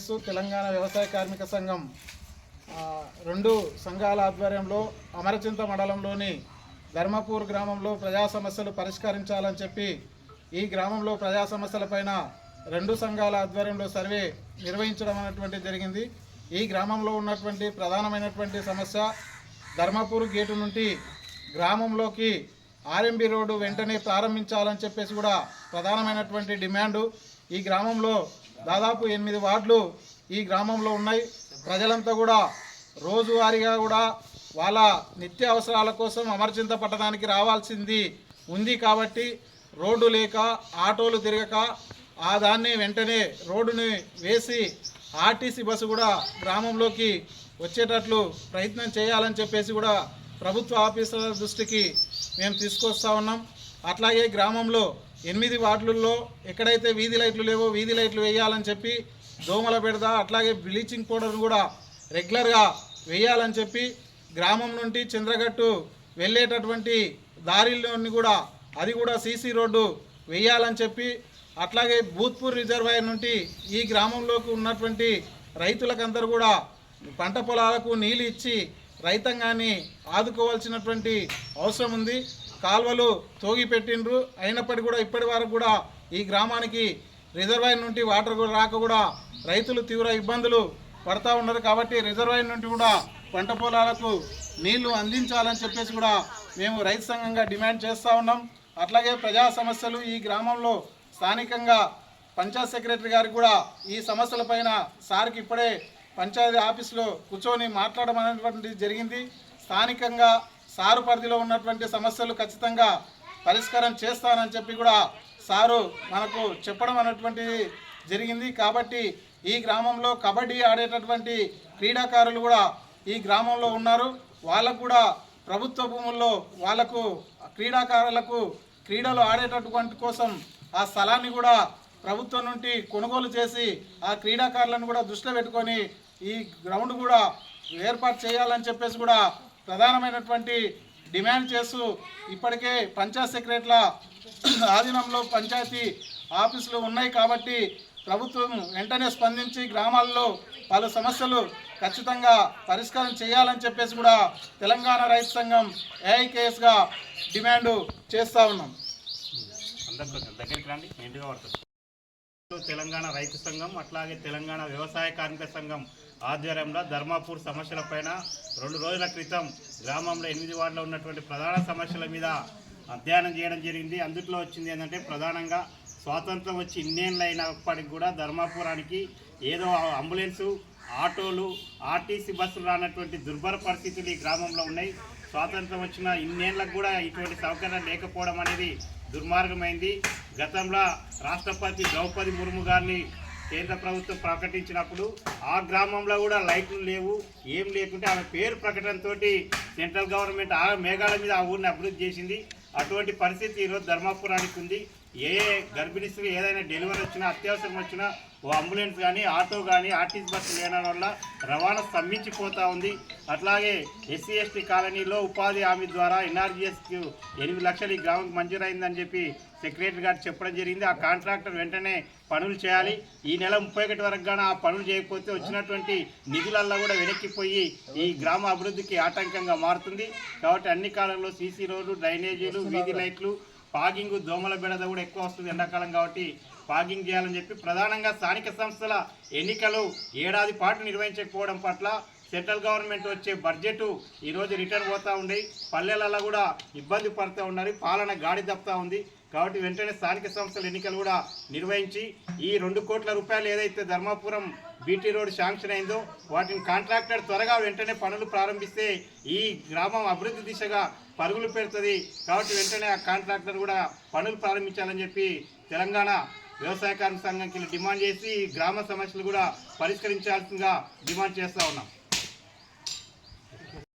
AIKS Telangana వ్యవసాయ కార్మిక సంఘం రెండు సంఘాల ఆధ్వర్యంలో అమరచింత మండలంలోని ధర్మపూర్ గ్రామంలో ప్రజా సమస్యలు పరిష్కరించాలని చెప్పి ఈ గ్రామంలో ప్రజా సమస్యలపైన రెండు సంఘాల ఆధ్వర్యంలో సర్వే నిర్వహించడం అనేటువంటి జరిగింది. ఈ గ్రామంలో ఉన్నటువంటి ప్రధానమైనటువంటి సమస్య ధర్మపూర్ గేటు నుండి గ్రామంలోకి ఆర్ఎంబి రోడ్డు వెంటనే ప్రారంభించాలని చెప్పేసి కూడా ప్రధానమైనటువంటి డిమాండు. ఈ గ్రామంలో దాదాపు 8 వార్డులు ఈ గ్రామంలో ఉన్నాయి. ప్రజలంతా కూడా రోజువారీగా కూడా వాళ్ళ నిత్య అవసరాల కోసం అమరచింత పట్టణానికి రావాల్సింది ఉంది. కాబట్టి రోడ్డు లేక ఆటోలు తిరగక దాన్ని వెంటనే రోడ్డుని వేసి ఆర్టీసీ బస్సు కూడా గ్రామంలోకి వచ్చేటట్లు ప్రయత్నం చేయాలని చెప్పేసి కూడా ప్రభుత్వ ఆఫీసర్ల దృష్టికి మేము తీసుకొస్తా ఉన్నాం. అట్లాగే గ్రామంలో 8 వార్డులలో ఎక్కడైతే వీధి లైట్లు లేవో వీధి లైట్లు వేయాలని చెప్పి దోమల బెడద అట్లాగే బ్లీచింగ్ పౌడర్ కూడా రెగ్యులర్గా వేయాలని చెప్పి గ్రామం నుండి చంద్రగట్టు వెళ్ళేటటువంటి దారిలోని కూడా అది కూడా సీసీ రోడ్డు వేయాలని చెప్పి అట్లాగే భూత్పూర్ రిజర్వాయర్ నుండి ఈ గ్రామంలోకి ఉన్నటువంటి రైతులకందరూ కూడా పంట పొలాలకు నీళ్ళు ఇచ్చి రైతాంగాన్ని ఆదుకోవాల్సినటువంటి అవసరం ఉంది. కాల్వలు తోగి పెట్టిండ్రు, అయినప్పటికీ కూడా ఇప్పటి వరకు కూడా ఈ గ్రామానికి రిజర్వాయర్ నుండి వాటర్ కూడా రాక కూడా రైతులు తీవ్ర ఇబ్బందులు పడతా ఉన్నారు. కాబట్టి రిజర్వాయర్ నుండి కూడా పంట పొలాలకు నీళ్లు అందించాలని చెప్పేసి కూడా మేము రైతు సంఘంగా డిమాండ్ చేస్తూ ఉన్నాం. అట్లాగే ప్రజా సమస్యలు ఈ గ్రామంలో స్థానికంగా పంచాయత్ సెక్రటరీ గారికి కూడా ఈ సమస్యలపైన సార్కి ఇప్పుడే పంచాయతీ ఆఫీసులో కూర్చొని మాట్లాడడం అనేటువంటిది జరిగింది. స్థానికంగా సారు పరిధిలో ఉన్నటువంటి సమస్యలు ఖచ్చితంగా పరిష్కారం చేస్తానని చెప్పి కూడా సారు మనకు చెప్పడం అనేటువంటిది జరిగింది. కాబట్టి ఈ గ్రామంలో కబడ్డీ ఆడేటటువంటి క్రీడాకారులు కూడా ఈ గ్రామంలో ఉన్నారు. వాళ్ళకు కూడా ప్రభుత్వ భూముల్లో వాళ్ళకు క్రీడాకారులకు క్రీడలు ఆడేటటువంటి కోసం ఆ స్థలాన్ని కూడా ప్రభుత్వం నుండి కొనుగోలు చేసి ఆ క్రీడాకారులను కూడా దృష్టిలో పెట్టుకొని ఈ గ్రౌండ్ కూడా ఏర్పాటు చేయాలని చెప్పేసి కూడా ప్రధానమైనటువంటి డిమాండ్ చేస్తూ ఇప్పటికే పంచాయత్ సెక్రటరీల ఆధీనంలో పంచాయతీ ఆఫీసులు ఉన్నాయి. కాబట్టి ప్రభుత్వం వెంటనే స్పందించి గ్రామాల్లో పలు సమస్యలు ఖచ్చితంగా పరిష్కారం చేయాలని చెప్పేసి కూడా తెలంగాణ రైతు సంఘం ఏఐకేఎస్గా డిమాండ్ చేస్తూ ఉన్నాం. తెలంగాణ రైతు సంఘం అట్లాగే తెలంగాణ వ్యవసాయ కార్మిక సంఘం ఆధ్వర్యంలో ధర్మాపూర్ సమస్యలపైన 2 రోజుల క్రితం గ్రామంలో 8 వార్డులో ఉన్నటువంటి ప్రధాన సమస్యల మీద అధ్యయనం చేయడం జరిగింది. అందులో వచ్చింది ఏంటంటే ప్రధానంగా స్వాతంత్రం వచ్చి ఇన్నేళ్ళు అయినప్పటికి కూడా ధర్మాపురానికి ఏదో అంబులెన్సు ఆటోలు ఆర్టీసీ బస్సులు రానటువంటి దుర్భర పరిస్థితులు ఈ గ్రామంలో ఉన్నాయి. స్వాతంత్రం వచ్చిన ఇన్నేళ్ళకు కూడా ఇటువంటి సౌకర్యం లేకపోవడం అనేది దుర్మార్గమైంది. గతంలో రాష్ట్రపతి ద్రౌపది ముర్ము గారిని కేంద్ర ప్రభుత్వం ప్రకటించినప్పుడు ఆ గ్రామంలో కూడా లైట్లు లేవు, ఏం లేకుంటే ఆమె పేరు ప్రకటనతో సెంట్రల్ గవర్నమెంట్ ఆ మేఘాల మీద ఆ ఊరిని అభివృద్ధి చేసింది. అటువంటి పరిస్థితి ఈరోజు ధర్మాపురానికి ఉంది. ఏ గర్భిణీ స్త్రీ ఏదైనా డెలివరీ వచ్చినా అత్యవసరం వచ్చినా ఓ అంబులెన్స్ కానీ ఆటో కానీ ఆర్టీసీ బస్సు లేని వల్ల రవాణా స్తంభించిపోతూ ఉంది. అట్లాగే ఎస్సీ ఎస్టీ కాలనీలో ఉపాధి హామీ ద్వారా ఎన్ఆర్జీఎస్కి 8 లక్షలు ఈ గ్రామంకి మంజూరైందని చెప్పి సెక్రటరీ గారు చెప్పడం జరిగింది. ఆ కాంట్రాక్టర్ వెంటనే పనులు చేయాలి. ఈ నెల 31 వరకు కానీ ఆ పనులు చేయకపోతే వచ్చినటువంటి నిధులల్లో కూడా వెనక్కిపోయి ఈ గ్రామ అభివృద్ధికి ఆటంకంగా మారుతుంది. కాబట్టి అన్ని కాలంలో సీసీ రోడ్లు, డ్రైనేజీలు, వీధి లైట్లు, పాగింగ్, దోమల బెడద కూడా ఎక్కువ వస్తుంది ఎండాకాలం. కాబట్టి పాగింగ్ చేయాలని చెప్పి ప్రధానంగా స్థానిక సంస్థల ఎన్నికలు ఏడాది పాటు నిర్వహించకపోవడం పట్ల సెంట్రల్ గవర్నమెంట్ వచ్చే బడ్జెట్ ఈరోజు రిటర్న్ పోతూ ఉంది. పల్లెలలో కూడా ఇబ్బంది పడుతూ ఉన్నారు, పాలన గాడి తప్పుతూ ఉంది. కాబట్టి వెంటనే స్థానిక సంస్థల ఎన్నికలు కూడా నిర్వహించి ఈ 2 కోట్ల రూపాయలు ఏదైతే ధర్మాపురం బీటీ రోడ్ శాంక్షన్ అయిందో వాటిని కాంట్రాక్టర్ త్వరగా వెంటనే పనులు ప్రారంభిస్తే ఈ గ్రామం అభివృద్ధి దిశగా పరుగులు పెడుతుంది. కాబట్టి వెంటనే ఆ కాంట్రాక్టర్ కూడా పనులు ప్రారంభించాలని చెప్పి తెలంగాణ వ్యవసాయ కార్మిక సంఘంకి డిమాండ్ చేసి గ్రామ సమస్యలు కూడా పరిష్కరించాల్సిందిగా డిమాండ్ చేస్తూ ఉన్నాం.